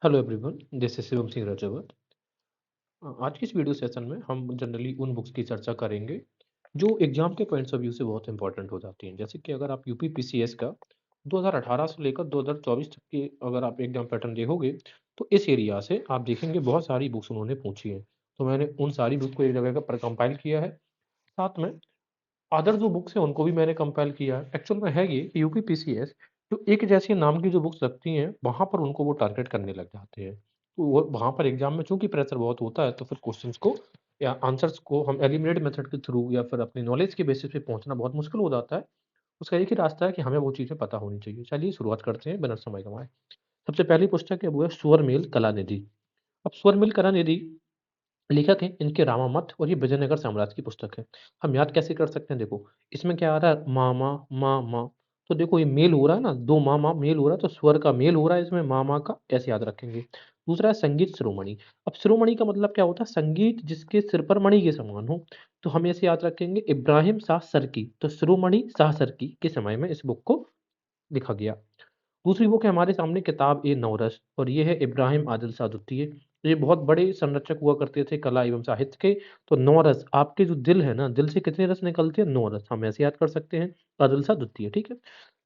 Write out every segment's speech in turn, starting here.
Hello everyone, this is Shivam Singh Rajawat. आज की इस वीडियो सेशन में हम जनरली उन बुक्स की चर्चा करेंगे जो एग्जाम के पॉइंट्स ऑफ व्यू से बहुत इंपॉर्टेंट हो जाती हैं। जैसे कि अगर आप यूपी पीसीएस का 2018 से लेकर 2024 तक के अगर आप एग्जाम पैटर्न देखोगे तो इस एरिया से आप देखेंगे बहुत सारी बुक्स उन्होंने पूछी हैं। तो मैंने उन सारी बुक को एक जगह पर कंपाइल किया है। साथ में अदर जो बुक्स हैं उनको भी मैंने कंपाइल किया है। एक्चुअल में है ये कि यूपी पीसीएस जो एक जैसे नाम की जो बुक्स लगती हैं वहाँ पर उनको वो टारगेट करने लग जाते हैं। तो वो वहाँ पर एग्जाम में चूँकि प्रेशर बहुत होता है तो फिर क्वेश्चंस को या आंसर्स को हम एलिमिनेट मेथड के थ्रू या फिर अपनी नॉलेज के बेसिस पे पहुँचना बहुत मुश्किल हो जाता है। उसका एक ही रास्ता है कि हमें वो चीज़ें पता होनी चाहिए। चलिए शुरुआत करते हैं बिना समय गँवाए। सबसे पहली पुस्तक है वो है स्वरमेल कलानिधि। अब स्वरमेल कलानिधि लेखक हैं इनके रामामठ और ये विजयनगर साम्राज्य की पुस्तक है। हम याद कैसे कर सकते हैं देखो, इसमें क्या आ रहा है मामा, माँ। तो देखो ये मेल हो रहा है ना, 2 मामा मेल हो रहा है तो स्वर का मेल हो रहा है इसमें मामा का, कैसे याद रखेंगे? दूसरा है संगीत शिरोमणि। अब शिरोमणि का मतलब क्या होता है? संगीत जिसके सिर पर मणि के समान हो। तो हम ऐसे याद रखेंगे इब्राहिम शाह सर्की, तो शिरोमणि शाह सर्की के समय में इस बुक को लिखा गया। दूसरी बुक है हमारे सामने किताब ए नौरस और ये है इब्राहिम आदिल शाह द्वितीय। ये बहुत बड़े संरचक हुआ करते थे कला एवं साहित्य के। तो नौरस आपके जो दिल है ना, दिल से कितने रस निकलते हैं? 9 रस। हम ऐसे याद कर सकते हैं, आदिल शाह द्वितीय, ठीक है?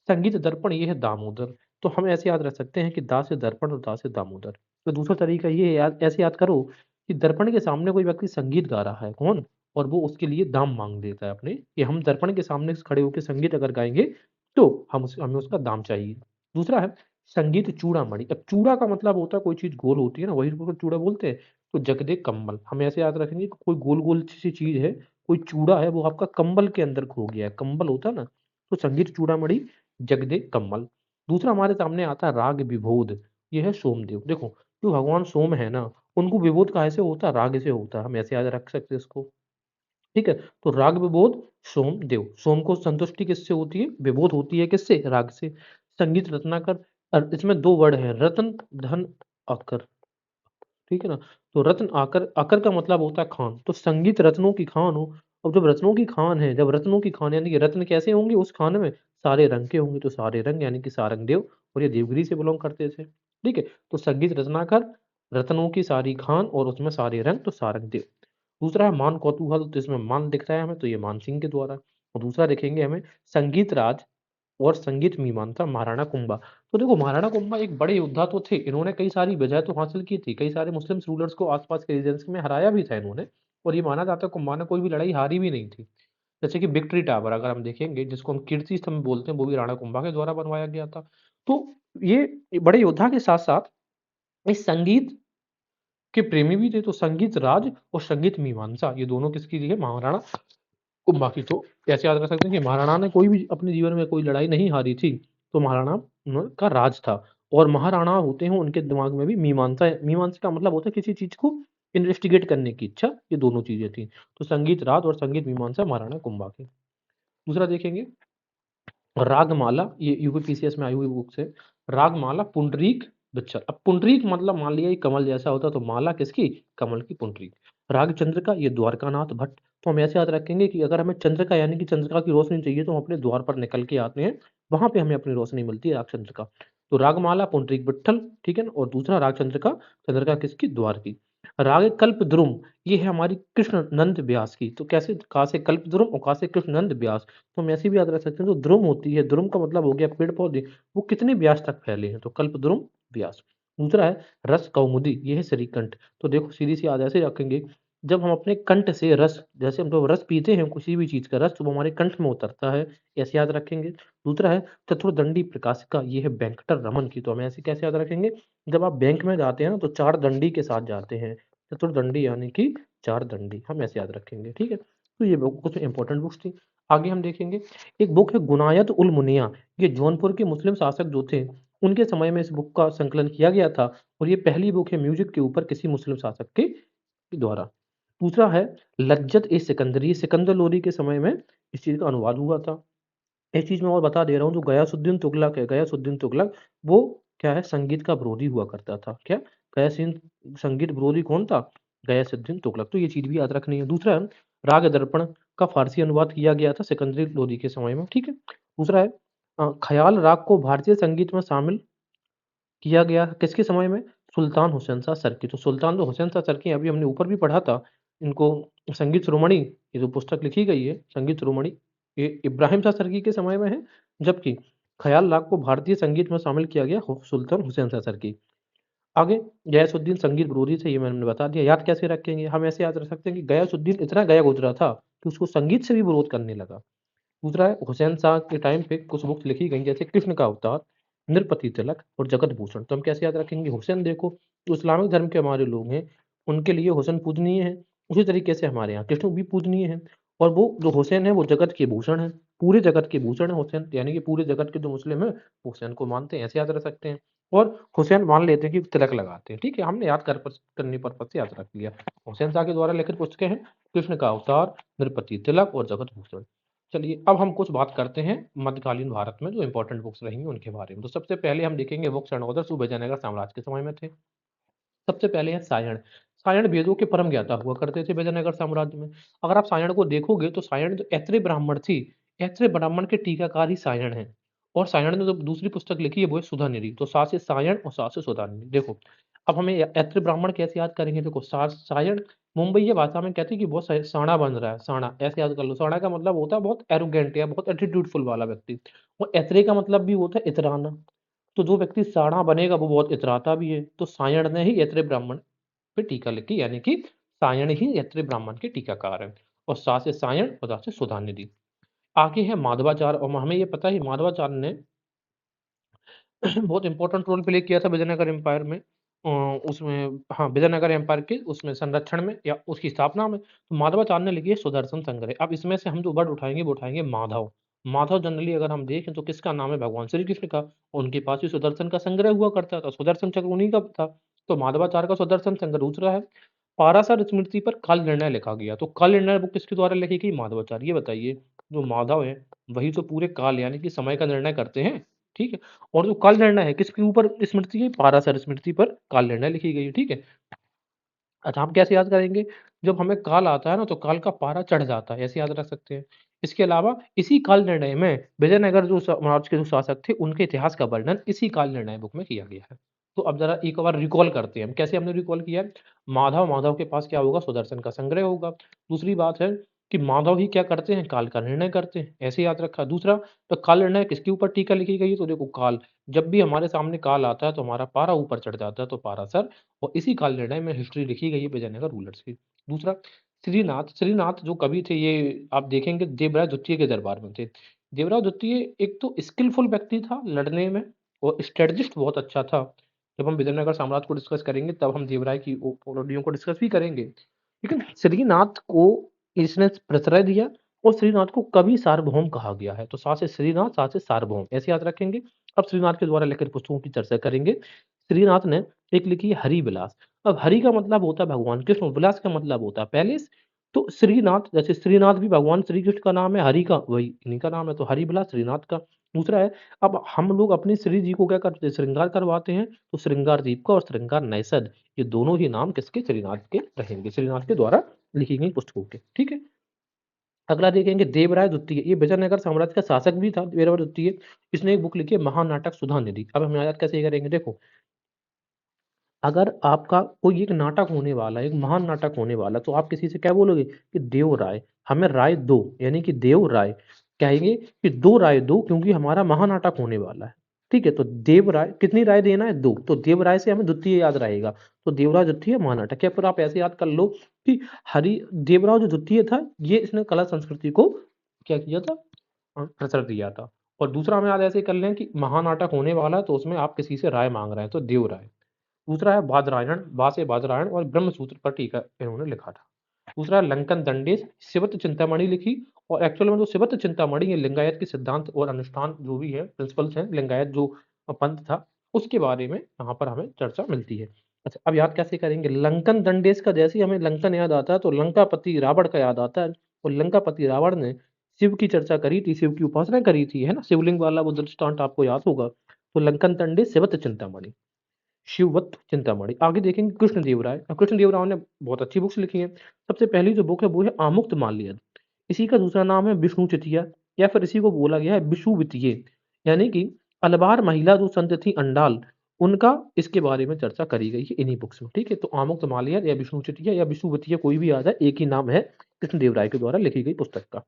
संगीत दर्पण ये है दामोदर। तो हम ऐसे याद रख सकते हैं कि दा से दर्पण और दा से दामोदर। तो दूसरा तरीका ये है याद ऐसे याद करो कि दर्पण के सामने कोई व्यक्ति संगीत गा रहा है, कौन? और वो उसके लिए दाम माँग देता है अपने कि हम दर्पण के सामने खड़े होके संगीत अगर गाएँगे तो हमें उसका दाम चाहिए। दूसरा है संगीत चूड़ामणि। अब चूड़ा का मतलब होता है कोई चीज़ गोल होती है ना, वही को चूड़ा बोलते हैं। तो जगदे कम्बल, हम ऐसे याद रखेंगे कि कोई गोल-गोल सी चीज़ है, कोई चूड़ा है वो आपका कंबल के अंदर खो गया है, कंबल होता है ना, तो संगीत चूड़ामणि, जगदे कम्बल। दूसरा हमारे सामने आता है राग विभोद, ये है सोमदेव। देखो, जो भगवान सोम है ना, उनको विभोद काहे से होता है? राग से होता है, हम ऐसे याद रख सकते हैं इसको। ठीक है? तो राग विबोध सोमदेव। सोम को संतुष्टि किससे होती है? विबोध होती है किससे? राग से। संगीत रत्नाकर इसमें 2 वर्ड हैं रत्न, धन, अकर। ठीक है ना? तो रत्न आकर अकर का मतलब होता है खान। तो संगीत रत्नों की खान हो। अब जब रत्नों की खान है, जब रत्नों की खान यानी कि रत्न कैसे होंगे उस खान में? सारे रंग के होंगे। तो सारे रंग यानी कि सारंगदेव और ये देवगिरी से बिलॉन्ग करते थे। ठीक है? तो संगीत रत्नाकर, रत्नों की सारी खान और उसमें सारे रंग तो सारंगदेव। दूसरा है मान कौतूहल, तो इसमें मान दिख रहा है हमें, तो ये मानसिंह के द्वारा। और दूसरा देखेंगे हमें संगीत राज और संगीत मीमांसा महाराणा कुंभा। तो देखो महाराणा कुंभा एक बड़े योद्धा तो थे, इन्होंने कई सारी विजय तो हासिल की थी, कई सारे मुस्लिम रूलर्स को आस-पास के रीजन्स में हराया भी था इन्होंने। और ये माना जाता है कुंभा ने कोई भी लड़ाई हारी भी नहीं थी। जैसे कि विक्ट्री टावर अगर हम देखेंगे जिसको हम कीर्ति स्तंभ बोलते हैं, वो भी राणा कुंभा के द्वारा बनवाया गया था। तो ये बड़े योद्धा के साथ-साथ इस संगीत के प्रेमी भी थे, तो संगीत राज और संगीत मीमांसा ये दोनों किसकी थी? महाराणा कुंभा की। तो ऐसे याद रख सकते हैं कि महाराणा ने कोई भी अपने जीवन में कोई लड़ाई नहीं हारी थी, तो महाराणा का राज था। और महाराणा होते हैं उनके दिमाग में भी मीमांसा है। मीमांसा का मतलब होता है किसी चीज़ को इन्वेस्टिगेट करने की इच्छा, ये दोनों चीज़ें थी। तो संगीत राज और संगीत मीमांसा महाराणा कुंभा की। दूसरा देखेंगे रागमाला, ये यूपीपीसीएस में आई हुई बुक्स है। रागमाला पुंडरीक विच्छर। अब पुंडरीक मतलब मान लिया ये कमल जैसा होता है, तो माला किसकी? कमल की पुंडरीक। रागचंद्र का ये द्वारकानाथ भट्ट। तो हम ऐसे याद रखेंगे कि अगर हमें चंद्र का यानी कि चंद्रिका की रोशनी चाहिए तो हम अपने द्वार पर निकल के आते हैं, वहाँ पे हमें अपनी रोशनी मिलती है रागचंद्र का। तो रागमाला पुंडरीक विट्ठल, ठीक है ना? और दूसरा रागचंद्र का, चंद्रिका किसकी? द्वार की। राग कल्पद्रुम, ये है हमारी कृष्ण नंद व्यास की। तो कैसे? का से कल्पद्रुम और का से कृष्ण नंद व्यास। तो हम ऐसे भी याद रख सकते हैं जो द्रुम होती है, द्रुम का मतलब हो गया पेड़-पौधे, वो कितने व्यास तक फैले हैं, तो कल्पद्रुम व्यास। दूसरा है रस कौमुदी, ये है श्रीकंठ। तो देखो सीधी-सी याद ऐसे रखेंगे, जब हम अपने कंठ से रस जैसे हम जब रस पीते हैं किसी भी चीज़ का रस, तो वो हमारे कंठ में उतरता है, ऐसे याद रखेंगे। दूसरा है चतुर्दंडी प्रकाशिका, ये है वेंकटर रमन की। तो हम ऐसे कैसे याद रखेंगे? जब आप बैंक में जाते हैं ना, तो 4 दंडी के साथ जाते हैं। चतुर्दंडी यानी कि 4 दंडी, हम ऐसे याद रखेंगे, ठीक है? तो ये बुक कुछ इंपॉर्टेंट बुक्स थी। आगे हम देखेंगे, एक बुक है गुनायत उल मुनिया, ये जौनपुर के मुस्लिम शासक जो थे, उनके समय में इस बुक का संकलन किया गया था और ये पहली बुक है म्यूज़िक के ऊपर किसी मुस्लिम शासक के द्वारा। दूसरा है लज्जत ए सिकंदरी, सिकंदर लोदी के समय में इस चीज़ का अनुवाद हुआ था। एक चीज़ मैं और बता दे रहा हूँ, जो गयासुद्दीन तुगलक है, गयासुद्दीन तुगलक, वो क्या है? संगीत का विरोधी हुआ करता था। क्या? गयासीन संगीत विरोधी कौन था? गयासुद्दीन तुगलक। तो ये चीज़ भी याद रखनी है। दूसरा है, राग दर्पण का फ़ारसी अनुवाद किया गया था सिकंदरी लोदी के समय में, ठीक है? दूसरा है ख़याल राग को भारतीय संगीत में शामिल किया गया किसके समय में? सुल्तान हुसैन शाह सरकी। तो सुल्तान तो हुसैन शाह सरकी अभी हमने ऊपर भी पढ़ा था। इनको संगीत शिरोमणि, ये जो पुस्तक लिखी गई है संगीत शिरोमणि, ये इब्राहिम शाह सरकी के समय में है, जबकि ख़याल लाग को भारतीय संगीत में शामिल किया गया सुल्तान हुसैन शाह सरकी। आगे गयासुद्दीन संगीत विरोधी थे, ये मैंने बता दिया। याद कैसे रखेंगे? हम ऐसे याद रख सकते हैं कि गयासुद्दीन इतना गया गुजरा था कि उसको संगीत से भी विरोध करने लगा। दूसरा है हुसैन शाह के टाइम पे कुछ बुक्स लिखी गई जैसे कृष्ण का अवतार, नृपति तिलक और जगत भूषण। तो हम कैसे याद रखेंगे? हुसैन देखो, जो इस्लामिक धर्म के हमारे लोग हैं, उनके लिए हुसैन पूजनीय है। उसी तरीके से हमारे यहाँ कृष्ण भी पूजनीय है, और वो जो हुसैन है वो जगत के भूषण है, पूरे जगत के भूषण है हुसैन, यानी कि पूरे जगत के जो मुस्लिम है हुसैन को मानते हैं, ऐसे याद रख सकते हैं। और हुसैन मान लेते हैं कि तिलक लगाते हैं। ठीक है, हमने करने पर्पज से याद रख लिया। हुसैन शाह के द्वारा लिखित पुस्तकें हैं कृष्ण का अवतार, नृपति तिलक और जगत भूषण। चलिए अब हम कुछ बात करते हैं मध्यकालीन भारत में जो इंपॉर्टेंट बुक्स रहेंगी उनके बारे में। तो सबसे पहले हम देखेंगे बुक्स एंड ऑथर्स जो विजयनगर साम्राज्य के समय में थे। सबसे पहले है सायण। सायण वेदों के परम ज्ञाता हुआ करते थे विजयनगर साम्राज्य में। अगर आप सायण को देखोगे तो सायण जो ऐत्रेय ब्राह्मण थी, ऐत्रेय ब्राह्मण के टीकाकार ही सायण है। और सायण ने जो दूसरी पुस्तक लिखी है वो है सुधानिधि। तो सा से सायण और सा से सुधानिधि। देखो, अब हमें ऐत्रेय ब्राह्मण कैसे याद करेंगे? देखो, सायण मुंबई की भाषा में कहते हैं कि बहुत साणा बन रहा है, साणा ऐसे याद कर लो। साणा का मतलब होता है बहुत एरोगेंट या बहुत एटीट्यूडफुल वाला व्यक्ति। और ऐत्रेय का मतलब भी होता है इतराना। तो जो व्यक्ति साणा बनेगा वो बहुत इतराता भी है। तो सायण ने ही ऐत्रेय ब्राह्मण पे टीका लिखी, यानी कि सायण ही ऐत्रेय ब्राह्मण के टीकाकार हैं। और सा से सायण और दा से सुधानिधि। आगे है माधवाचार्य, और हमें ये पता है माधवाचार्य ने बहुत इंपॉर्टेंट रोल प्ले किया था विजयनगर एम्पायर में। उसमें हाँ, विजयनगर एम्पायर के उसमें संरक्षण में या उसकी स्थापना में। तो माधवाचार्य ने लिखी है सुदर्शन संग्रह। अब इसमें से हम जो वर्ड उठाएंगे वो उठाएंगे माधव। माधव जनरली अगर हम देखें तो किसका नाम है? भगवान श्री कृष्ण का। उनके पास ही सुदर्शन का संग्रह हुआ करता था, सुदर्शन चक्र उन्हीं का था। तो माधवाचार्य का सुदर्शन संग्रह दूसरा है। पाराशर स्मृति पर काल निर्णय लिखा गया। तो काल निर्णय बुक किसके द्वारा लिखी गई? माधवाचार्य। ये बताइए, जो माधव है वही तो पूरे काल यानी कि समय का निर्णय करते हैं। ठीक है, और जो काल निर्णय है किसके ऊपर स्मृति है? पाराशर स्मृति पर काल निर्णय लिखी गई है। ठीक है, अच्छा हम कैसे याद करेंगे? जब हमें काल आता है ना तो काल का पारा चढ़ जाता है, ऐसे याद रख सकते हैं। इसके अलावा इसी काल निर्णय में विजयनगर जो साम्राज्य के जो शासक थे उनके इतिहास का वर्णन इसी काल निर्णय बुक में किया गया है। तो अब जरा एक बार रिकॉल करते हैं हम, कैसे हमने रिकॉल किया है? माधव के पास क्या होगा? सुदर्शन का संग्रह होगा। दूसरी बात है कि माधव ही क्या करते हैं? काल का निर्णय करते हैं, ऐसे याद रखा। दूसरा, तो काल निर्णय किसके ऊपर टीका लिखी गई है? तो देखो, काल जब भी हमारे सामने काल आता है तो हमारा पारा ऊपर चढ़ जाता है, तो पाराशर। और इसी काल निर्णय में हिस्ट्री लिखी गई है विजयनगर रूलर्स की। दूसरा, श्रीनाथ जो कवि थे ये आप देखेंगे देवराय द्वितीय के दरबार में थे। देवराय द्वितीय एक तो स्किलफुल व्यक्ति था लड़ने में, और स्ट्रेटजिस्ट बहुत अच्छा था। जब हम विजयनगर साम्राज्य को डिस्कस करेंगे तब हम देवराय की उपलब्धियों को डिस्कस भी करेंगे। लेकिन श्रीनाथ को इसने प्रश्रय दिया, और श्रीनाथ को कवि सार्वभौम कहा गया है। तो सा से श्रीनाथ, सा से सार्वभौम, ऐसे याद रखेंगे। अब श्रीनाथ के द्वारा लिखित पुस्तकों की चर्चा करेंगे। श्रीनाथ ने एक लिखी है हरि विलास। अब हरि का मतलब होता है भगवान कृष्ण, विलास का मतलब होता है पैलेस। तो श्रीनाथ, जैसे श्रीनाथ भी भगवान श्री कृष्ण का नाम है, हरि का वही इन्हीं का नाम है, तो हरि विलास श्रीनाथ का। दूसरा है, अब हम लोग अपने श्री जी को क्या करते हैं? श्रृंगार करवाते हैं। तो श्रृंगार दीप का और श्रृंगार नैसद, ये दोनों ही नाम किसके? श्रीनाथ के रहेंगे, श्रीनाथ के द्वारा लिखी गई पुस्तकों के। ठीक है, अगला देखेंगे देवराय द्वितीय। ये विजयनगर साम्राज्य का शासक भी था देवराय द्वितीय। इसने एक बुक लिखी है महानाटक सुधानिधि। अब हम याद कैसे करेंगे? देखो, अगर आपका कोई एक नाटक होने वाला है, एक महान नाटक होने वाला है, तो आप किसी से क्या बोलोगे? कि देव राय, हमें राय दो, यानी कि देव राय। कहेंगे कि दो राय दो, क्योंकि हमारा महानाटक होने वाला है। ठीक है, तो देव राय, कितनी राय देना है? दो। तो देव राय से हमें द्वितीय याद रहेगा। तो देवराय द्वितीय महानाटक, या फिर आप ऐसे याद कर लो कि हरि देवराव जो द्वितीय था, ये इसने कला संस्कृति को क्या किया था? प्रचर दिया था। और दूसरा हमें याद ऐसे कर लें कि महानाटक होने वाला है तो उसमें आप किसी से राय मांग रहे हैं, तो देव राय। दूसरा है बादरायण, बा से बादरायण और ब्रह्मसूत्र पर टीका इन्होंने लिखा था। दूसरा है लंकन दंडेश, शिवत चिंतामणि लिखी। और एक्चुअल में जो शिवत चिंतामणि है लिंगायत के सिद्धांत और अनुष्ठान जो भी है प्रिंसिपल्स हैं लिंगायत जो पंथ था उसके बारे में यहाँ पर हमें चर्चा मिलती है। अच्छा, अब याद कैसे करेंगे? लंकन दंडेश का जैसे ही हमें लंकन याद आता है तो लंकापति रावण का याद आता है। और लंकापति रावण ने शिव की चर्चा करी थी, शिव की उपासना करी थी, है ना? शिवलिंग वाला वो दृष्टांत आपको याद होगा। तो लंकन दंडेश शिवत चिंतामणि, शिववत चिंतामणि। आगे देखेंगे कृष्णदेव राय। अब कृष्णदेव राय ने बहुत अच्छी बुक्स लिखी हैं। सबसे पहली जो बुक है वो है आमुक्त माल्यद। इसी का दूसरा नाम है विष्णु चितिया, या फिर इसी को बोला गया है विषुवितिये। यानी कि अलबार महिला जो संत थी अंडाल, उनका इसके बारे में चर्चा करी गई है इन्हीं बुक्स में, ठीक है। तो आमुक्त मालयार या विष्णु चिटिया या विष्णुवतिया कोई भी आ जाए, एक ही नाम है कृष्णदेवराय के द्वारा लिखी गई पुस्तक का।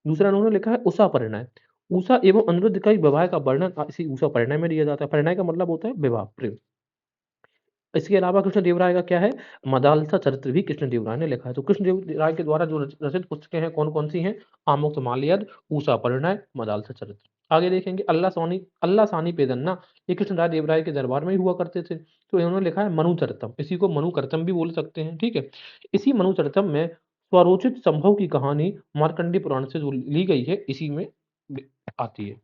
दूसरा उन्होंने लिखा है उषा परिणय। उषा एवं अनिरुद्ध का विवाह का वर्णन इसी उषा परिणय में दिया जाता है। परिणय का मतलब होता है विवाह, प्रेम। इसके अलावा कृष्णदेवराय का क्या है, मदालसा चरित्र भी कृष्णदेवराय ने लिखा है। तो कृष्णदेवराय के द्वारा जो रचित पुस्तकें हैं कौन-कौन सी हैं? आमुक्त माल्यद, उषा परिणय, मदालसा चरित्र। आगे देखेंगे अल्लाह सानी पेदन्ना, ये कृष्णराय देवराय के दरबार में ही हुआ करते थे। तो इन्होंने लिखा है मनुचरितम, इसी को मनुकरतम भी बोल सकते हैं, ठीक है। इसी मनुचरितम में स्वरोचित संभव की कहानी मार्कंडेय पुराण से जो ली गई है, इसी में आती है।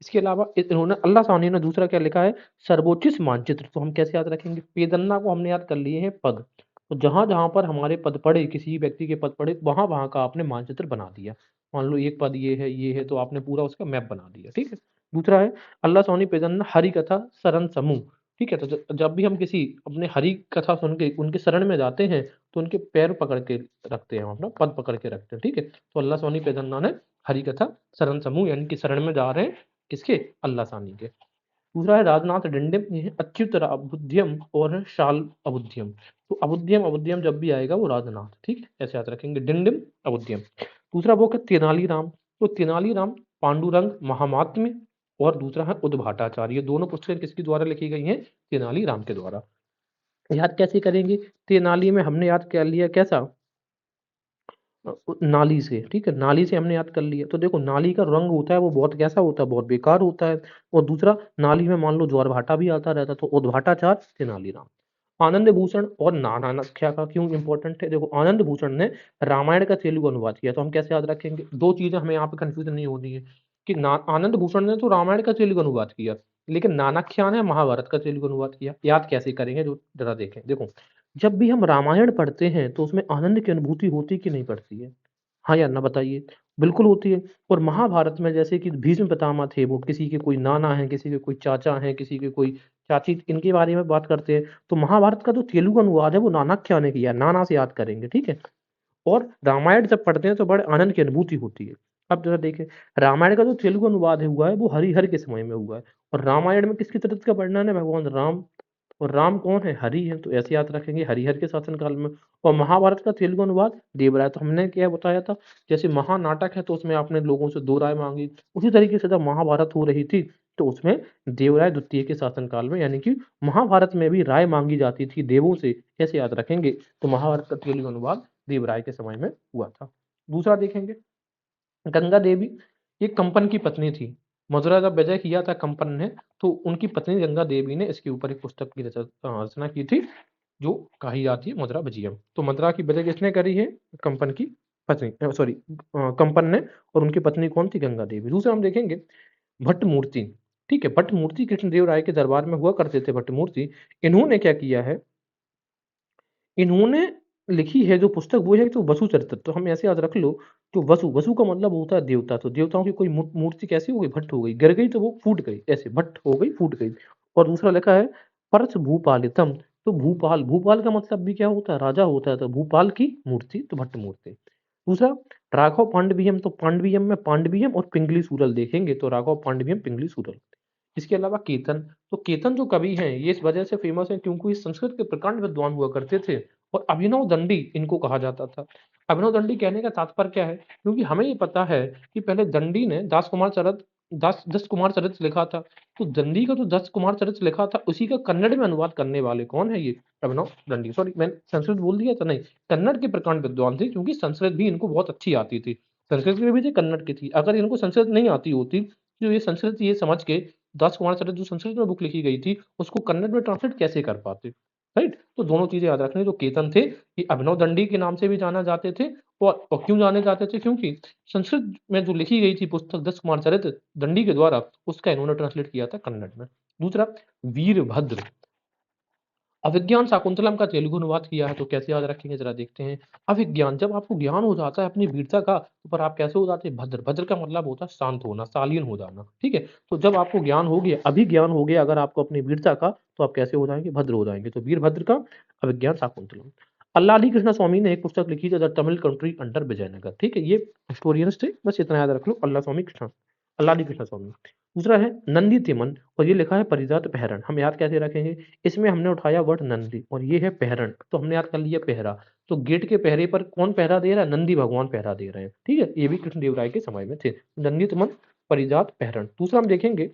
इसके अलावा इन्होंने अल्लाह साहनी ने दूसरा क्या लिखा है, सर्वोचित मानचित्र। तो हम कैसे याद रखेंगे, पेदन्ना को हमने याद कर लिए हैं पद, तो जहां जहां पर हमारे पद पड़े, किसी व्यक्ति के पद पड़े, वहां वहां का आपने मानचित्र बना दिया। मान लो एक पद ये है तो आपने पूरा उसका मैप बना दिया, ठीक है। दूसरा है अल्लाह सोनी पेदन्ना हरि कथा शरण समूह, ठीक है। तो जब भी हम किसी अपने हरि कथा सुन के उनके शरण में जाते हैं, तो उनके पैर पकड़ के रखते हैं, हम अपना पद पकड़ के रखते हैं, ठीक है। तो अल्लाह सोनी पेदन्ना ने हरि कथा शरण समूह यानी कि शरण में जा रहे हैं किसके, अल्लाह सानी के। दूसरा है राजनाथ डिंडिम, ये है अच्युत अबुध्यम और है शाल अबुध्यम। तो अबुध्यम अबुध्यम जब भी आएगा वो राजनाथ, ठीक है, ऐसे याद रखेंगे, डिंडिम अबुध्यम। दूसरा बुक है तेनालीराम। तो तेनालीराम पांडुरंग महामात्म्य और दूसरा है उद्भाटाचार्य। ये दोनों पुस्तकें किसके द्वारा लिखी गई हैं, तेनालीराम के द्वारा। याद कैसे करेंगे, तेनाली में हमने याद कर लिया कैसा, नाली से, ठीक है, नाली से हमने याद कर लिया। तो देखो नाली का रंग होता है वो बहुत कैसा होता है, बहुत बेकार होता है। और दूसरा, नाली में मान लो ज्वार भाटा भी आता रहता, तो उद्भाटाचार तेनालीराम। आनंद भूषण और नानाख्या का क्यों इंपॉर्टेंट है, देखो आनंद भूषण ने रामायण का तेलुगु अनुवाद किया, तो हम कैसे याद रखेंगे, दो चीजें हमें यहाँ पे कंफ्यूजन नहीं होनी है कि आनंद भूषण ने तो रामायण का तेलुगु अनुवाद किया, लेकिन नानाख्या ने महाभारत का तेलुगु अनुवाद किया। याद कैसे करेंगे, जो जरा देखें, देखो जब भी हम रामायण पढ़ते हैं तो उसमें आनंद की अनुभूति होती कि नहीं पड़ती है, हाँ या ना बताइए? बिल्कुल होती है। और महाभारत में जैसे कि भीष्म पितामह थे, वो किसी के कोई नाना हैं, किसी के कोई चाचा हैं, किसी के कोई चाची, इनके बारे में बात करते हैं। तो महाभारत का जो तेलुगु अनुवाद है वो नानाख्या ने किया है, नाना से याद करेंगे, ठीक है? और रामायण जब पढ़ते हैं तो बड़े आनंद की अनुभूति होती है। अब जरा देखें, रामायण का जो तेलुगु अनुवाद हुआ है वो हरिहर के समय में हुआ है, और रामायण में किसके चरित्र का वर्णन है, भगवान राम। और राम कौन है, हरि है, तो ऐसे याद रखेंगे हरिहर के शासन काल में। और महाभारत का तेलुगु अनुवाद देवराय, तो हमने क्या बताया था, जैसे महानाटक है तो उसमें आपने लोगों से दो राय मांगी, उसी तरीके से जब महाभारत हो रही थी तो उसमें देवराय द्वितीय के शासन काल में, यानी कि महाभारत में भी राय मांगी जाती थी देवों से, कैसे याद रखेंगे। तो महाभारत का तेलुगु अनुवाद देवराय के समय में हुआ था। दूसरा देखेंगे, गंगा देवी एक कंपन की पत्नी थी। मथुरा जब विजय किया था कंपन ने, तो उनकी पत्नी गंगा देवी ने इसके ऊपर एक पुस्तक की रचना की थी, जो कही जाती है मथुरा विजयम। तो मथुरा की विजय किसने करी है, कंपन की पत्नी, सॉरी, कंपन ने, और उनकी पत्नी कौन थी, गंगा देवी। दूसरा हम देखेंगे भट्ट मूर्ति, ठीक है, भट्ट मूर्ति कृष्णदेव राय के दरबार में हुआ करते थे भट्ट मूर्ति। इन्होंने क्या किया है, इन्होंने लिखी है जो पुस्तक वो है तो वसु चरित्र। तो हम ऐसे याद रख लो, तो वसु, वसु का मतलब होता है देवता, तो देवताओं की कोई मूर्ति कैसी हो गई, भट्ट हो गई, गिर गई तो वो फूट गई, ऐसे भट्ट हो गई, फूट गई। और दूसरा लिखा है परस भूपालितम। तो भूपाल, भूपाल का मतलब भी क्या होता है, राजा होता है, तो भूपाल की मूर्ति तो भट्ट मूर्ति। दूसरा राघव पांडवियम, तो पांडवियम में पांडवियम और पिंगली सूरल देखेंगे, तो राघव पांडवियम पिंगली सूरल। इसके अलावा केतन, तो केतन जो कवि हैं ये इस वजह से फेमस है क्योंकि ये संस्कृत के प्रकांड विद्वान हुआ करते थे, और अभिनव दंडी इनको कहा जाता था। अभिनव दंडी कहने का तात्पर्य क्या है, क्योंकि हमें ये पता है कि पहले दंडी ने दस कुमार चरित्र लिखा था, तो दंडी का जो 10 कुमार चरित्र लिखा था उसी का कन्नड़ में अनुवाद करने वाले कौन है, ये अभिनव दंडी। सॉरी मैंने संस्कृत बोल दिया था, नहीं, कन्नड़ के प्रकांड विद्वान थे, क्योंकि संस्कृत भी इनको बहुत अच्छी आती थी। संस्कृत की भी थी, कन्नड़ की थी। अगर इनको संस्कृत नहीं आती होती तो ये संस्कृत ये समझ के 10 कुमार चरित्र जो संस्कृत में बुक लिखी गई थी उसको कन्नड़ में ट्रांसलेट कैसे कर पाते, राइट। तो दोनों चीजें याद रखनी, जो केतन थे ये अभिनव दंडी के नाम से भी जाना जाते थे, और क्यों जाने जाते थे, क्योंकि संस्कृत में जो लिखी गई थी पुस्तक 10 कुमार चरित्र दंडी के द्वारा, उसका इन्होंने ट्रांसलेट किया था कन्नड़ में। दूसरा वीरभद्र, अभिज्ञान शाकुंतलम का तेलुगु अनुवाद किया है, तो कैसे याद रखेंगे जरा देखते हैं। अभिज्ञान, जब आपको ज्ञान हो जाता है अपनी वीरता का, तो पर आप कैसे हो जाते हैं, भद्र। भद्र का मतलब होता है शांत होना, शालीन हो जाना, ठीक है। तो जब आपको ज्ञान हो गया, अभिज्ञान हो गया अगर आपको अपनी वीरता का, तो आप कैसे हो जाएंगे, भद्र हो जाएंगे। तो वीरभद्र का अभिज्ञान शाकुंतलम। अल्लादी कृष्ण स्वामी ने एक पुस्तक लिखी थी The Tamil Country Under Vijayanagar, ठीक है, ये हिस्टोरियंस थे, बस इतना याद रख लो, अल्लाह स्वामी कृष्ण, अल्लादी कृष्ण स्वामी। दूसरा है नंदी तिमन और ये लिखा है परिजात पहरण। हम याद कैसे रखेंगे? इसमें हमने उठाया वर्ड नंदी और ये है पहरण, तो हमने याद कर लिया पहरा। तो गेट के पहरे पर कौन पहरा दे रहा है? नंदी भगवान पहरा दे रहे हैं। ठीक है, ये भी कृष्णदेवराय के समय में थे। नंदी तिमन परिजात पहरण। दूसरा हम देखेंगे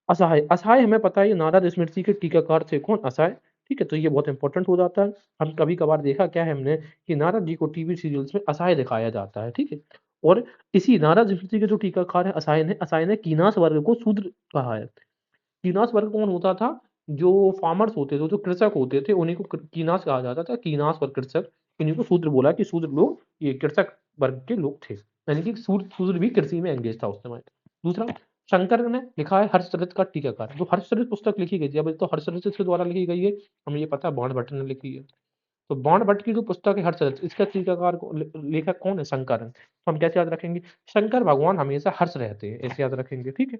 असहाय। असहाय हमें पता है ये नारद स्मृति के टीकाकार थे। कौन? असहाय। ठीक है, तो ये बहुत इंपॉर्टेंट हो जाता है। हम कभी कभार देखा क्या है हमने कि नारद जी को टीवी सीरियल्स में असहाय दिखाया जाता है। ठीक है, और इसी नारद स्मृति के जो टीकाकार है असहाय ने कीनास वर्ग को शूद्र कहा है। कीनास वर्ग कौन होता था? जो फार्मर्स होते थे, जो कृषक होते थे, उन्हीं को कीनास कहा जाता था। कीनास और कृषक, इन्हीं को शूद्र बोला कि शूद्र लोग ये कृषक वर्ग के लोग थे, यानी कि शूद्र शूद्र भी कृषि में एंगेज था उस समय। दूसरा, शंकर ने लिखा है हर्षचरित का टीकाकार। जो हर्षचरित पुस्तक लिखी गई थी, अब तो हर्षचरित के द्वारा लिखी गई है, हमें ये पता है बाणभट्ट ने लिखी है। तो बाणभट्ट की जो पुस्तक है हर्षचरित, इसका टीकाकार लेखक कौन है? शंकर है। तो हम कैसे याद रखेंगे? शंकर भगवान हमेशा हर्ष रहते हैं, ऐसे याद रखेंगे। ठीक है,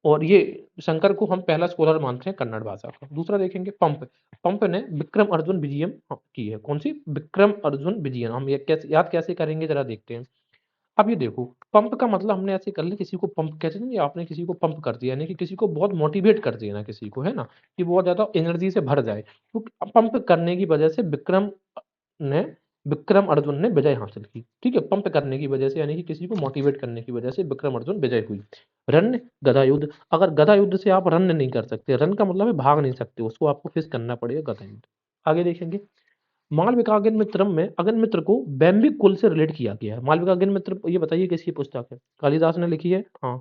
और ये शंकर को हम पहला स्कॉलर मानते हैं कन्नड़ भाषा का। दूसरा देखेंगे पंप। पंप ने विक्रम अर्जुन विजयम की है। कौन सी? विक्रम अर्जुन विजयम। हम ये कैसे याद कैसे करेंगे जरा देखते हैं। अब ये देखो, पंप का मतलब हमने ऐसे कर लिया, किसी को पंप कहते हैं, आपने किसी को पंप कर दिया, यानी कि किसी को बहुत मोटिवेट कर दिया ना, किसी को, है ना, कि बहुत ज्यादा एनर्जी से भर जाए। तो पंप करने की वजह से ने विक्रम अर्जुन ने विजय हासिल की। ठीक है, पंप करने की वजह से, यानी कि किसी को मोटिवेट करने की वजह से विक्रम अर्जुन विजय हुई। रन गदा युद्ध। अगर गदा युद्ध से आप रन नहीं कर सकते, रन का मतलब है भाग नहीं सकते, उसको आपको फेस करना पड़ेगा, गदा युद्ध। आगे देखेंगे, मालविका अग्नि मित्रम में अग्नि मित्र को बैम्बिक कुल से रिलेट किया गया है। मालविका अग्नि मित्र, ये बताइए किसकी पुस्तक है? कालिदास ने लिखी है। हाँ,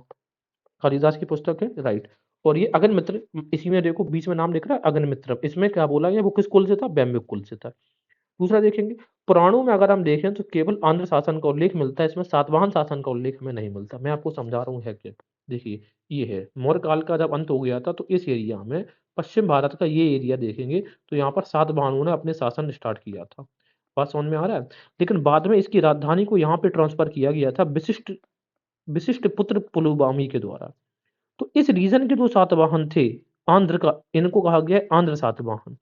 कालिदास की पुस्तक है, राइट। और ये अग्नि मित्र, इसी में देखो बीच में नाम लिख रहा है अग्नि मित्र, इसमें क्या बोला गया? वो किस कुल से था? बैम्बिक कुल से था। दूसरा देखेंगे, पुराणों में अगर हम देखें तो केवल आंध्र शासन का उल्लेख मिलता है, इसमें सातवाहन शासन का उल्लेख हमें नहीं मिलता। मैं आपको समझा रहा हूँ है क्या। देखिए, ये है मौर्य काल का जब अंत हो गया था, तो इस एरिया में पश्चिम भारत का ये एरिया देखेंगे तो यहाँ पर सातवाहनों ने अपने शासन स्टार्ट किया था। बात समझ में आ रहा है? लेकिन बाद में इसकी राजधानी को यहाँ पे ट्रांसफर किया गया था विशिष्ट विशिष्ट पुत्र पुलुबामी के द्वारा। तो इस रीजन के जो सातवाहन थे आंध्र का, इनको कहा गया है आंध्र सातवाहन।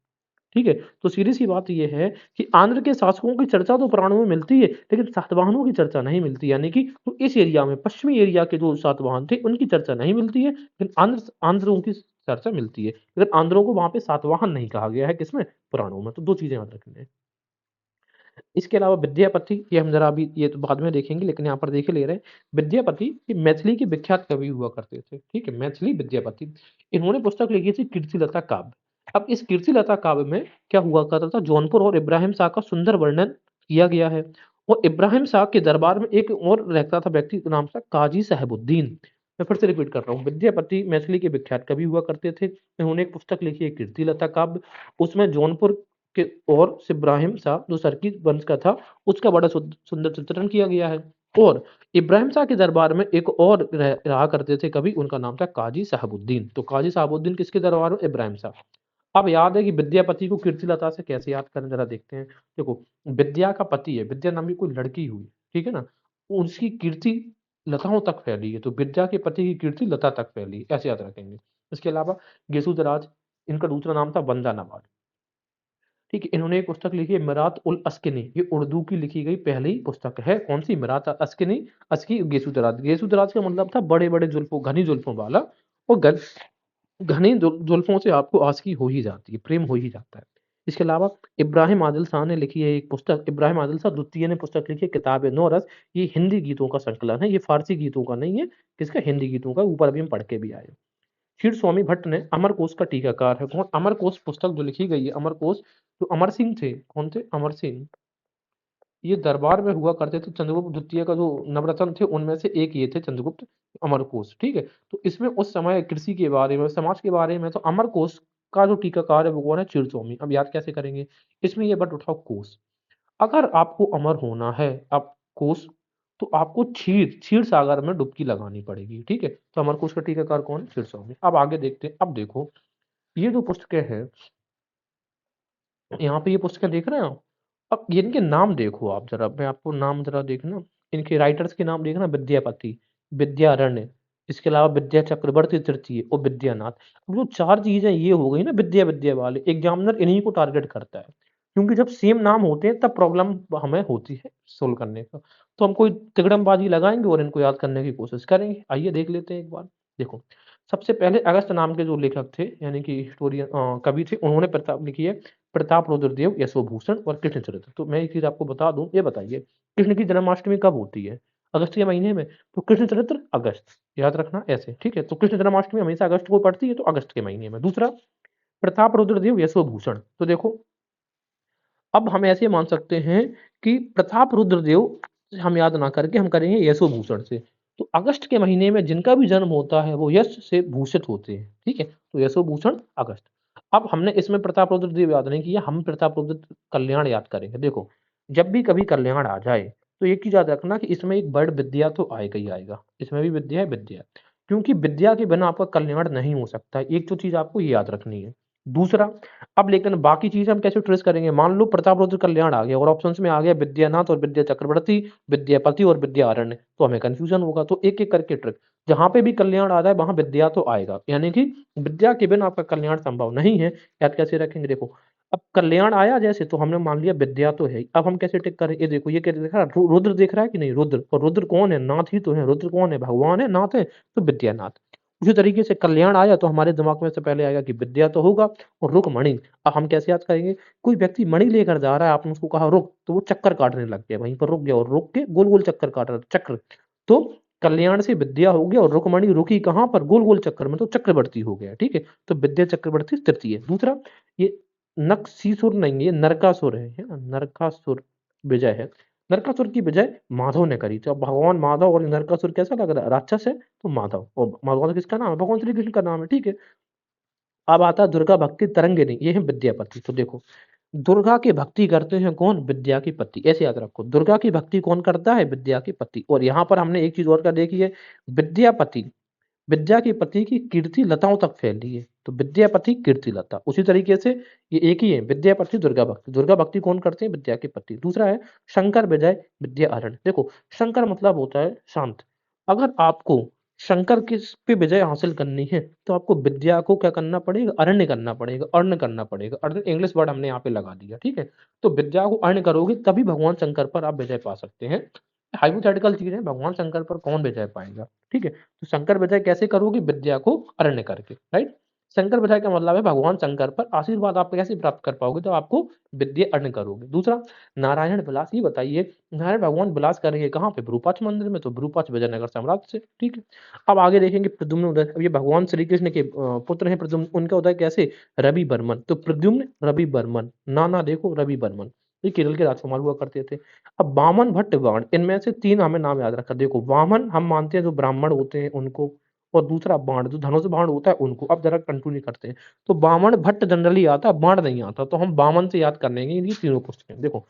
ठीक है, तो सीधी सी बात ये है कि आंध्र के शासकों की चर्चा तो पुराणों में मिलती है, लेकिन सातवाहनों की चर्चा नहीं मिलती, यानी कि तो इस एरिया में पश्चिमी एरिया के जो सातवाहन थे उनकी चर्चा नहीं मिलती है, लेकिन आंध्रों की चर्चा मिलती है। लेकिन आंध्रों को वहां पे सातवाहन नहीं कहा गया है, किसमें? पुराणों में। तो दो चीजें याद रखनी है। इसके अलावा विद्यापति, ये हम जरा अभी ये तो बाद में देखेंगे, लेकिन यहाँ पर देखे ले रहे हैं। विद्यापति ये मैथिली के विख्यात कवि हुआ करते थे। ठीक है, मैथिली विद्यापति, इन्होंने पुस्तक लिखी थी कीर्तिलता काव्य। अब इस कीर्तिलता काव्य में क्या हुआ करता था? जौनपुर और इब्राहिम शाह का सुंदर वर्णन किया गया है। और इब्राहिम शाह के दरबार में एक और रहता था व्यक्ति, नाम था काजी साहेबुद्दीन। मैं फिर से रिपीट कर रहा हूँ, विद्यापति मैथिली के विख्यात कवि हुआ करते थे। इन्होंने एक पुस्तक लिखी है कीर्तिलता काव्य। उसमें जौनपुर के और इब्राहिम शाह जो सरकी वंश का था, उसका बड़ा सुंदर चित्रण किया गया है। और इब्राहिम शाह के दरबार में एक और रहा करते थे कवि, उनका नाम था काजी साहबुद्दीन। तो काजी साहबुद्दीन किसके दरबार में? इब्राहिम शाह। अब याद है कि विद्यापति को कीर्तिलता से कैसे याद करें, जरा देखते हैं। देखो, विद्या का पति है, विद्या नाम की कोई लड़की हुई, ठीक है ना, उसकी कीर्ति लताओं तक फैली है, तो विद्या के पति की कीर्ति लता तक फैली, ऐसे याद रखेंगे। इसके अलावा गेसुदराज, इनका दूसरा नाम था बंदा नवाब। ठीक है, इन्होंने एक पुस्तक लिखी है मिरात उल अस्किनी, ये उर्दू की लिखी गई पहली पुस्तक है। कौन सी? मिरात अस्किनी। अस्की गेसुदराज, गेसुदराज का मतलब था बड़े बड़े जुल्फों, घनी जुल्फों वाला। और घनी जुल्फों से आपको आशिकी हो ही जाती है, प्रेम हो ही जाता है। इसके अलावा इब्राहिम आदिल शाह ने लिखी है एक पुस्तक, इब्राहिम आदिल शाह द्वितीय ने पुस्तक लिखी है किताब नौरस। ये हिंदी गीतों का संकलन है, ये फारसी गीतों का नहीं है। किसका? हिंदी गीतों का। ऊपर अभी हम पढ़ के भी आए। क्षीर स्वामी भट्ट ने अमरकोश का टीकाकार है। कौन? अमरकोश पुस्तक जो लिखी गई है, अमरकोश, जो अमर सिंह थे, कौन थे? अमर सिंह, ये दरबार में हुआ करते थे। चंद्रगुप्त द्वितीय का जो नवरत्न थे उनमें से एक ये थे, चंद्रगुप्त अमरकोश। ठीक है, तो इसमें उस समय कृषि के बारे में, समाज के बारे में, तो अमरकोश का जो टीकाकार है वो कौन है? क्षीर स्वामी। अब याद कैसे करेंगे? इसमें ये बट उठाओ कोश। अगर आपको अमर होना है, आप कोश, तो आपको क्षीर क्षीर सागर में डुबकी लगानी पड़ेगी। ठीक है, तो अमरकोश का टीकाकार कौन है? क्षीर स्वामी। अब आगे देखते हैं। अब देखो, ये जो पुस्तकें हैं, यहाँ पे ये पुस्तकें देख रहे हैं आप। अब ये इनके नाम देखो आप जरा, मैं आपको नाम जरा देखना, इनके राइटर्स के नाम देखना। विद्यापति, विद्यारण्य, इसके अलावा विद्या चक्रवर्ती तृतीय और विद्यानाथ। अब जो चार चीजें ये हो गई ना, विद्या विद्या वाले, एग्जामिनर इन्हीं को टारगेट करता है। क्योंकि जब सेम नाम होते हैं तब प्रॉब्लम हमें होती है सोल्व करने का। तो हम कोई तिकड़मबाजी लगाएँगे और इनको याद करने की कोशिश करेंगे। आइए देख लेते हैं एक बार। देखो, सबसे पहले अगस्त्य नाम के जो लेखक थे यानी कि हिस्टोरियन कवि थे, उन्होंने प्रताप लिखी है प्रताप रुद्रदेव, यशोभूषण और कृष्णचरित्र। तो मैं एक चीज़ आपको बता दूँ, ये बताइए कृष्ण की जन्माष्टमी कब होती है? अगस्त के महीने में। तो कृष्णचरित्र अगस्त, याद रखना ऐसे, ठीक है? तो कृष्ण जन्माष्टमी हमेशा अगस्त को पड़ती है, तो अगस्त के महीने में। दूसरा, प्रताप रुद्रदेव, यशोभूषण। तो देखो, अब हम ऐसे मान सकते हैं कि प्रताप रुद्रदेव से हम याद ना करके हम करेंगे यशोभूषण से। तो अगस्त के महीने में जिनका भी जन्म होता है वो यश से भूषित होते हैं, ठीक है? तो यशोभूषण अगस्त। अब हमने इसमें प्रताप रुद्रदेव याद नहीं किया, हम प्रताप रुद्र कल्याण याद करेंगे। देखो, जब भी कभी कल्याण आ जाए तो एक चीज याद रखना कि इसमें एक वर्ड विद्या तो आएगा ही आएगा। इसमें भी विद्या है, विद्या। क्योंकि विद्या के बिना आपका कल्याण नहीं हो सकता। एक तो चीज आपको ये याद रखनी है। दूसरा, अब लेकिन बाकी चीज़ हम कैसे ट्रेस करेंगे? मान लो प्रतापरुद्र कल्याण आ गया और ऑप्शंस में आ गया विद्यानाथ और विद्या चक्रवर्ती, विद्यापति और विद्यारण्य, तो हमें कंफ्यूजन होगा। तो एक-एक करके ट्रिक, जहाँ पे भी कल्याण आ जाए वहाँ विद्या तो आएगा, यानी कि विद्या के बिना आपका कल्याण संभव नहीं है। याद कैसे रखेंगे? देखो, अब कल्याण आया जैसे तो हमने मान लिया विद्या तो है ही। अब हम कैसे टिक करें? ये देखो, ये क्या दिख रहा है? रुद्र दिख रहा है कि नहीं? रुद्र, और रुद्र कौन है? नाथ ही तो है। रुद्र कौन है? भगवान है, नाथ है, तो विद्यानाथ। उसी तरीके से कल्याण आया तो हमारे दिमाग में सबसे पहले आएगा कि विद्या तो होगा और रुक मणि। अब हम कैसे याद करेंगे? कोई व्यक्ति मणि लेकर जा रहा है, आपने उसको कहा रुक, तो वो चक्कर काटने लग गया, वहीं पर रुक गया और रुक के गोल-गोल चक्कर काट रहा था, चक्र। तो कल्याण से विद्या हो गया और रुकमणि रुकी कहाँ पर? गोल-गोल चक्कर में, तो चक्रवर्ती हो गया, ठीक है? तो विद्या चक्रवर्ती तृतीय। दूसरा, ये नरकासुर नहीं है, ये नरकासुर है ना? नरकासुर विजय है। नरकासुर की विजय माधव ने करी थी। अब भगवान माधव और नरकासुर कैसा लग रहा है? राक्षस है तो माधव, और भगवान किसका नाम है? भगवान श्री कृष्ण का नाम है, ठीक है? अब आता है दुर्गा भक्ति तरंगिणी, ये है विद्यापति। तो देखो, दुर्गा की भक्ति करते हैं कौन? विद्या के पति। ऐसे याद रखो, दुर्गा की भक्ति कौन करता है? विद्या के पति। और यहाँ पर हमने एक चीज और कर देखी है, विद्यापति, विद्या के पति की कीर्ति लताओं तक फैली है। तो विद्यापति कीर्ति लता, उसी तरीके से ये एक ही है, विद्यापति दुर्गा भक्ति। दुर्गा भक्ति कौन करते हैं? विद्या के पति। दूसरा है शंकर विजय विद्याहरण। देखो, शंकर मतलब होता है शांत। अगर आपको शंकर किस पे विजय हासिल करनी है तो आपको विद्या को क्या करना पड़ेगा? अरण्य करना पड़ेगा, अर्ण करना पड़ेगा। अर्ण इंग्लिश वर्ड हमने यहाँ पे लगा दिया, ठीक है? तो विद्या को अर्ण करोगे तभी भगवान शंकर पर आप विजय पा सकते हैं। हाइपोथेटिकल चीज है, भगवान शंकर पर कौन विजय पाएगा? ठीक है? तो शंकर विजय कैसे करोगे? विद्या को अरण्य करके, राइट? शंकर विजय का मतलब है भगवान शंकर पर आशीर्वाद आप कैसे प्राप्त कर पाओगे? तो आपको विद्या अरण्य करोगे। दूसरा, नारायण विलास। ये बताइए, नारायण भगवान विलास करेंगे कहाँ पे? विरूपाक्ष मंदिर में। तो विरूपाक्ष विजयनगर साम्राज्य से, ठीक है? अब आगे देखेंगे प्रद्युम्न उदय। अब ये भगवान श्री कृष्ण के पुत्र हैं प्रद्युम्न, उनका उदय कैसे? रवि बर्मन। तो प्रद्युम्न रवि बर्मन, नाना देखो रवि बर्मन, ये केरल के राजकुमार हुआ करते थे। अब वामन भट्ट बाण, इनमें से तीन हमें नाम याद रखा। देखो, वामन हम मानते हैं जो ब्राह्मण होते हैं उनको, और दूसरा बाण जो धनुष बाण होता है उनको। अब जरा कंटिन्यू करते हैं। तो वामन भट्ट जनरली आता है, बाण नहीं आता, तो हम वामन से याद कर लेंगे। ये तीनों पुस्तकें देखो,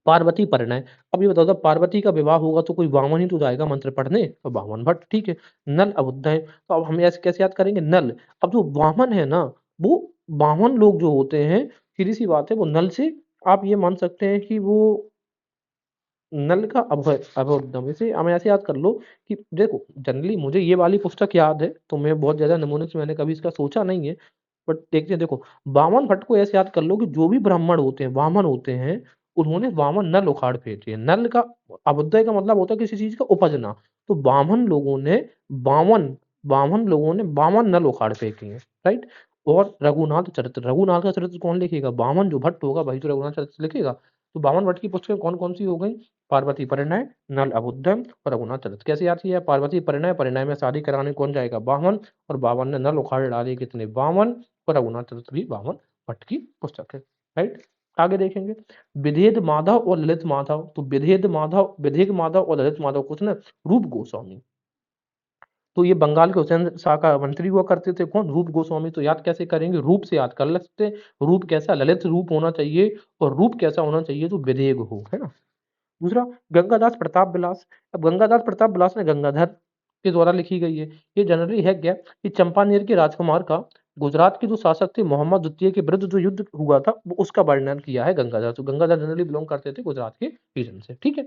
पार्वती परिणय। अब ये बताओ, जब पार्वती का विवाह होगा तो कोई वामन ही तो जाएगा मंत्र पढ़ने, तो वामन भट्ट, ठीक है? नल अबुद्धय, तो अब हम ऐसे कैसे याद करेंगे? नल। अब जो वामन है ना, वो वामन लोग जो होते हैं, सीधी सी बात है, वो नल से आप ये मान सकते हैं कि वो नल का अभय अभोदम। इसे हमें ऐसे याद कर लो कि देखो, जनरली मुझे ये वाली पुस्तक याद है, तो मैं बहुत ज्यादा नमूने से मैंने कभी इसका सोचा नहीं है। बट देखते हैं, देखो, वामन भट्ट को ऐसे याद कर लो कि जो भी ब्राह्मण होते हैं, वामन होते हैं, उन्होंने वामन नल उखाड़ फेंके हैं। नल का अभ्युदय का मतलब होता है किसी चीज का उपजना। तो बावन बावन लोगों ने बावन नल उखाड़ फेंके हैं, राइट? और रघुनाथ चरित्र, रघुनाथ का चरित्र कौन लिखेगा? बावन जो भट्ट होगा वही तो रघुनाथ चरित्र लिखेगा। तो बावन भट्ट की पुस्तकें कौन कौन सी हो गई? पार्वती परिणय, नल अबुद्धम और रघुनाथ चरित्र। कैसे याद किया? पार्वती परिणय, परिणय में शादी कराने कौन जाएगा? बावन, और बावन ने नल उखाड़ डाले कितने? बावन, और रघुनाथ चरित्र भी बावन भट्ट की पुस्तक है, राइट? आगे देखेंगे, विधेद माधव और ललित माधव। तो विधेद माधव और ललित माधव कुछ ना, रूप गोस्वामी। तो ये बंगाल के हुसैन शाह का मंत्री हुआ करते थे, कौन? रूप गोस्वामी। तो याद कैसे करेंगे? रूप से याद कर सकते हैं। रूप कैसा? ललित रूप होना चाहिए, और रूप कैसा होना चाहिए? तो विधेय हो, है ना? दूसरा, गंगादास प्रताप विलास। अब गंगादास प्रताप विलास में गंगाधर के द्वारा लिखी गई है। ये जनरली है क्या कि चंपानेर के राजकुमार का गुजरात के जो शासक थे मोहम्मद द्वितीय के विरुद्ध जो युद्ध हुआ था, वो उसका वर्णन किया है गंगाधर। तो गंगाधर जनरली बिलोंग करते थे गुजरात के रीजन से, ठीक है?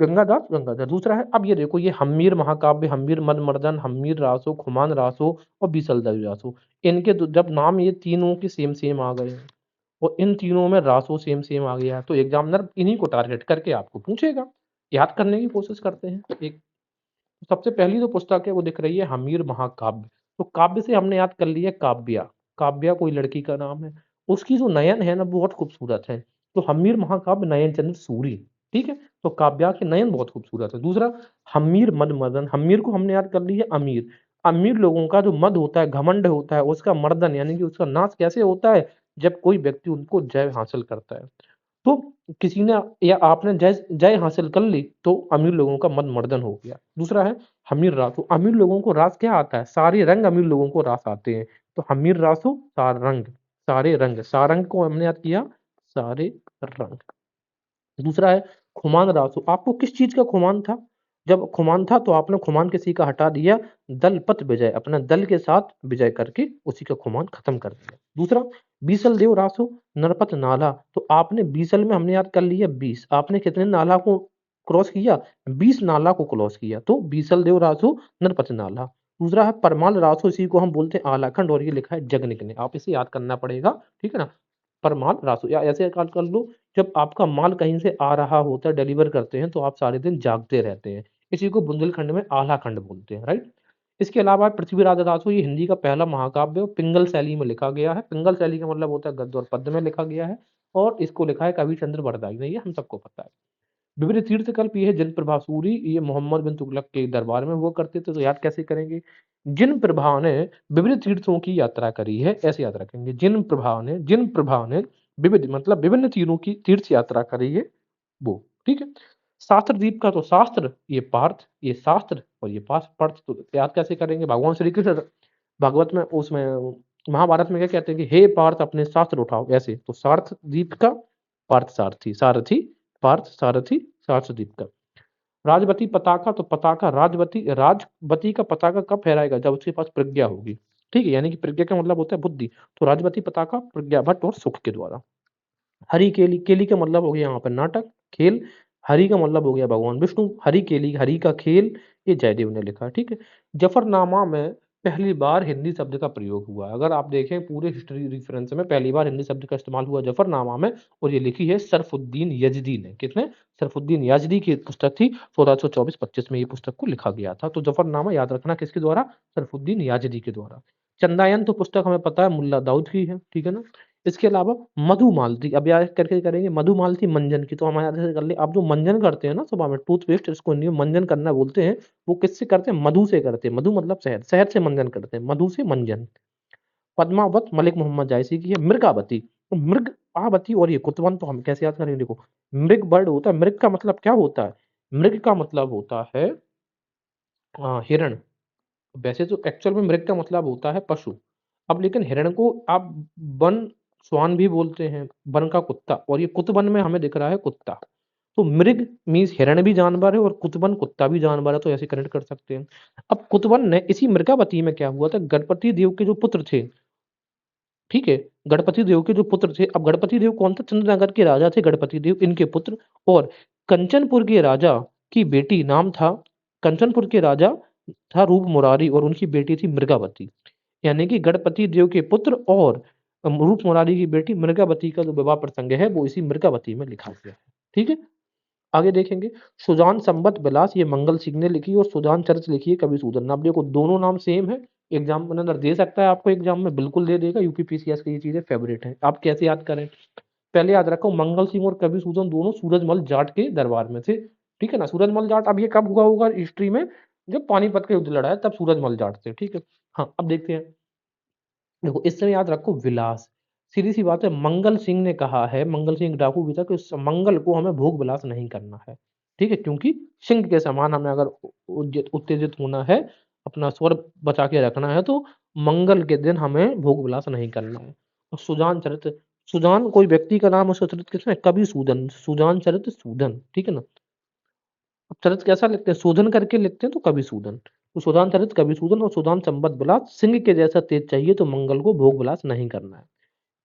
गंगादास गंगाधर। दूसरा है, अब ये देखो, ये हम्मीर महाकाव्य, हम्मीर मदमर्दन, हम्मीर रासो, खुमान रासो और बीसलदेव रासो। इनके जब नाम ये तीनों के सेम सेम आ गए हैं, और इन तीनों में रासो सेम सेम आ गया, तो एग्जामिनर इन्हीं को टारगेट करके आपको पूछेगा। याद करने की कोशिश करते हैं। एक सबसे पहली जो पुस्तक है वो दिख रही है हमीर महाकाव्य। तो काव्य से हमने याद कर लिया काव्या। काव्या कोई लड़की का नाम है। उसकी जो नयन है ना वो बहुत खूबसूरत है। तो हमीर महाकाव्य नयन चंद्र सूरी। ठीक है। तो काव्या के नयन बहुत खूबसूरत है। दूसरा हमीर मद मदन। हमीर को हमने याद कर लिया अमीर। अमीर लोगों का जो मद होता है, घमंड होता है, उसका मर्दन यानी कि उसका नाश कैसे होता है, जब कोई व्यक्ति उनको जय हासिल करता है। तो किसी ने या आपने जय जय हासिल कर ली तो अमीर लोगों का मद मर्दन हो गया। दूसरा है हमीर रासो। अमीर लोगों को रास क्या आता है, सारे रंग अमीर लोगों को रास आते हैं। तो हमीर रासो सार रंग। सारे रंग, सारंग को हमने याद किया सारे रंग। दूसरा है खुमान रासो। आपको किस चीज का खुमान था, जब खुमान था तो आपने खुमान किसी का हटा दिया, दल पत विजय, अपना दल के साथ विजय करके उसी का खुमान खत्म कर दिया। दूसरा बीसल देव रासो नरपत नाला। तो आपने बीसल में हमने याद कर लिया 20, आपने कितने नाला को क्रॉस किया, 20 नाला को क्रॉस किया, तो बीसल देव रासो नरपत नाला। दूसरा है परमाल रासो, इसी को हम बोलते हैं आलाखंड, और ये लिखा है जगनिक ने, आप इसे याद करना पड़ेगा। ठीक है ना। परमाल रासो, या ऐसे याद कर लो, जब आपका माल कहीं से आ रहा होता है, डिलीवर करते हैं, तो आप सारे दिन जागते रहते हैं। इसी को बुंदेलखंड में आला खंड बोलते हैं, राइट। इसके अलावा पृथ्वीराज दासो, ये हिंदी का पहला महाकाव्य है, पिंगल शैली में लिखा गया है। पिंगल शैली का मतलब होता है गद्य और पद्य में लिखा गया है, और इसको लिखा है कवि चंद्र बरदाई ने, ये हम सबको पता है। विविध तीर्थकल्प, ये है जिन प्रभा सूरी, ये मोहम्मद बिन तुगलक के दरबार में हुआ करते थे, तो याद कैसे करेंगे, जिन प्रभा ने विविध तीर्थों की यात्रा करी है, ऐसे याद रखेंगे। जिन प्रभा ने विविध मतलब विभिन्न तीरों की तीर्थ यात्रा करी है वो। ठीक है। शास्त्र द्वीप का तो शास्त्र, ये पार्थ, ये शास्त्र, और ये पार्थ पार्थ, तो याद कैसे करेंगे, भगवान श्री कृष्ण भागवत में उसमें महाभारत में क्या कहते हैं कि हे पार्थ अपने शास्त्र उठाओ, ऐसे तो सार्थ द्वीप का पार्थ सारथी, सारथी पार्थ सारथी सार्थ द्वीप का। राजवती पताका, तो पताका राजवती, राजवती का पताका कब फहराएगा, जब उसके पास प्रज्ञा होगी। ठीक है, यानी कि प्रज्ञा का मतलब होता है बुद्धि। तो राजवती पताका प्रज्ञा भट्ट और सुख के द्वारा। हरि केली, केली का मतलब हो गया यहाँ पर नाटक खेल। हरि का मतलब हो गया भगवान विष्णु, हरि केली हरि का खेल, ये जयदेव ने लिखा। ठीक है। जफरनामा में पहली बार हिंदी शब्द का प्रयोग हुआ। अगर आप देखें पूरे हिस्ट्री रेफरेंस में पहली बार हिंदी शब्द का इस्तेमाल हुआ जफरनामा में, और ये लिखी है सरफुद्दीन यजदी ने। किसने, सरफुद्दीन याजदी की पुस्तक थी, 1624-25 में ये पुस्तक को लिखा गया था। तो जफरनामा याद रखना किसके द्वारा, सरफुद्दीन याजदी के द्वारा। चंदायन तो पुस्तक हमें पता है मुल्ला दाऊद की है। ठीक है ना। इसके अलावा मधुमालती, अब याद करके करेंगे मधुमालती मंजन की, तो हम याद ऐसे कर ले, आप जो मंजन करते हैं ना सुबह में टूथपेस्ट, इसको हिंदी में मंजन करना बोलते हैं। वो किससे करते हैं, मधु से करते हैं। मधु मतलब शहद, शहद से मंजन करते हैं, मधु से मंजन। पद्मावत मलिक मोहम्मद जायसी की है। मृगावती, तो मृग आवती और ये कुतवन, तो हम कैसे याद करेंगे, देखो मृग बर्ड होता है, मृग का मतलब क्या होता है, मृग का मतलब होता है हिरण। वैसे तो एक्चुअल में मृग का मतलब होता है पशु। अब लेकिन हिरण को आप वन श्वान भी बोलते हैं, वन का कुत्ता, और ये कुतवन में हमें दिख रहा है कुत्ता। तो मृग मीन्स हिरण भी जानवर है, और कुतवन कुत्ता भी जानवर है, तो ऐसे कनेक्ट कर सकते हैं। अब कुतवन ने इसी मृगावती में क्या हुआ था, गणपति देव के जो पुत्र थे, ठीक है, गणपति देव के जो पुत्र थे, अब गणपति देव कौन था, चंद्रनगर के राजा थे गणपति देव, इनके पुत्र। और कंचनपुर के राजा की बेटी नाम था, कंचनपुर के राजा था रूप मुरारी, और उनकी बेटी थी मृगावती। यानी कि गणपति देव के पुत्र और रूप मुरारी की बेटी मृगावती का जो विवाह प्रसंग है वो इसी मृगावती में लिखा गया है। ठीक है। आगे देखेंगे सुजान संबत विलास, ये मंगल सिंह ने लिखी, और सुजान चर्च लिखी है कवि सूदन। अब देखो दोनों नाम सेम है, एग्जाम में अंदर दे सकता है आपको, एग्जाम में बिल्कुल दे देगा, यूपीपीसीएस की ये चीजें फेवरेट है। आप कैसे याद करें, पहले याद रखो मंगल सिंह और कवि सूदन दोनों सूरजमल जाट के दरबार में थे। ठीक है ना। सूरजमल जाट, अब ये कब हुआ होगा हिस्ट्री में, जब पानीपत का युद्ध लड़ा है तब सूरजमल जाट थे। ठीक है। हाँ अब देखते हैं, देखो इस समय याद रखो विलास, सीधी सी बात है, मंगल सिंह ने कहा है, मंगल सिंह डाकू भी था, कि उस मंगल को हमें भोग विलास नहीं करना है। ठीक है, क्योंकि सिंह के समान हमें अगर उत्तेजित होना है, अपना स्वर बचा के रखना है, तो मंगल के दिन हमें भोग विलास नहीं करना है। और सुजान चरित, सुजान कोई व्यक्ति का नाम, उसका चरित्र किसने, कवि सूदन, सुजान चरित सूदन। ठीक है ना। अब चरित्र कैसा लिखते हैं, शोधन करके लिखते हैं, तो कवि सूदन। तो सुदान चरित कवि सूदन, और सुदान संबत विलास, सिंह के जैसा तेज चाहिए तो मंगल को भोग विलास नहीं करना है।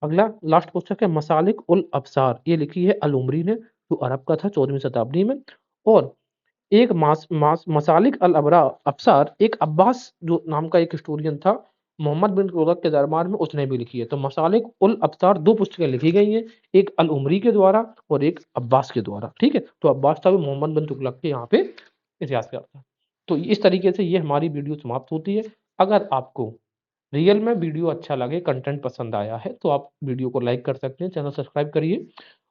अगला लास्ट पुस्तक है मसालिक उल अबसार, ये लिखी है अल उमरी ने, जो अरब का था 14वीं शताब्दी में। और एक मसालिक अल अबरा अबसार, एक अब्बास जो नाम का एक हिस्टोरियन था, मोहम्मद बिन तुगलक के दरबार में उसने भी लिखी है। तो मसालिक उल अब्सार 2 पुस्तकें लिखी गई हैं, एक अल उमरी के द्वारा और एक अब्बास के द्वारा, ठीक है? तो अब्बास था वो मोहम्मद बिन तुगलक के यहाँ पे इतिहासकार था। तो इस तरीके से ये हमारी वीडियो समाप्त होती है। अगर आपको रियल में वीडियो अच्छा लगे, कंटेंट पसंद आया है, तो आप वीडियो को लाइक कर सकते हैं, चैनल सब्सक्राइब करिए।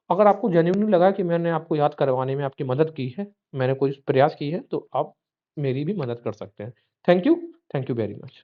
अगर आपको जेन्युइनली लगा कि मैंने आपको याद करवाने में आपकी मदद की है, मैंने कोई प्रयास की है, तो आप मेरी भी मदद कर सकते हैं। Thank you very much.